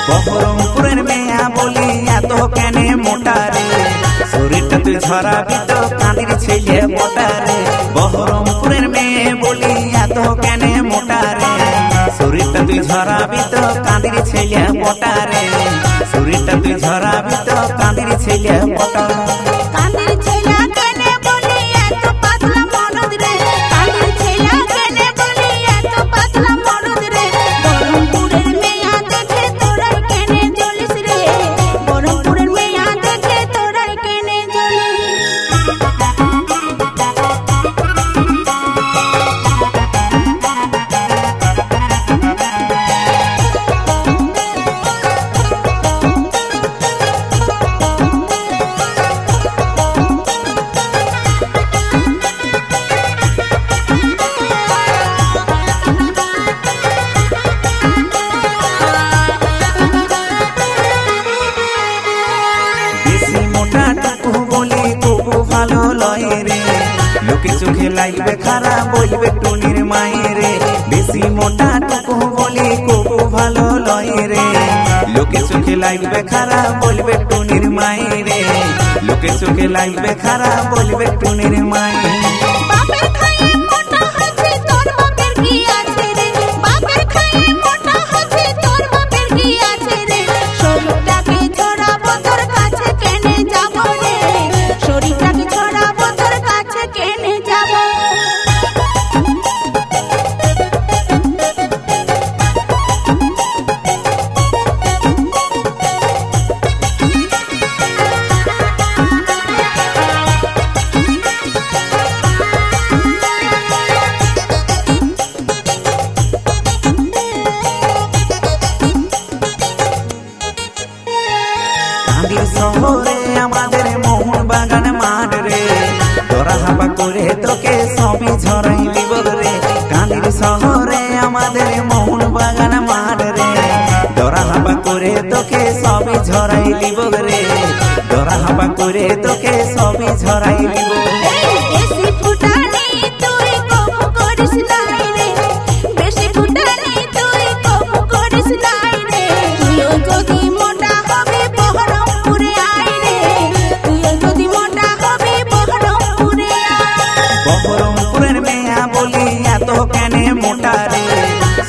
বহরমপুরের মেয়া বলি এত কেনে মোটা রে, শরীরটা তুই ঝরাবি তো কাঁদির ছেলে মোটা রে। বহরমপুরের মেয়ে বলি এত কেনে মোটা রে, শরীরটা তুই ঝরাবি তো কাঁদির ছেলে মোটা রে। শরীরটা তুই ঝরাবি তো কাঁদির ছেলে মোটা। ভালো লয় রে, লোকে চোখে লাগবে খারাপ বলবে টুনির মায়েরে। বেশি মোটা টুকু বলি কবু ভালো লয় রে, লোকে চোখে লাগবে খারাপ বলবে টুনির মায়েরে। লোকে চোখে লাগবে খারাপ বলবে টুনির মায়েরে। শহরে আমাদের মোহন বাগান মাঠ রে, তোরা হাবা করে তোকে সবই ঝরাই দিব রে। কান্দির শহরে আমাদের মোহন বাগান মাঠ রে, তোরা হাবা করে তোকে সবই ঝরাই দিব রে। তোরা হাবা করে তোকে সবই ঝরাই দিব। বহরমপুরের মেয়া বলি এত কেনে মোটা রে,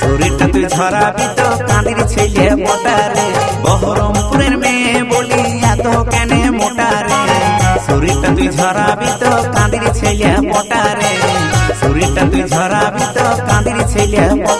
শরীরটা তুই ঝরাবি তো কাঁদির ছেলে মোটা রে। বহরমপুরের মেয়ে বলি এত কেনে মোটা রে, শরীরটা তুই ঝরাবি তো কাঁদির ছেলে মোটা রে। শরীরটা তুই ঝরাবি তো কাঁদির ছেলে মোটা।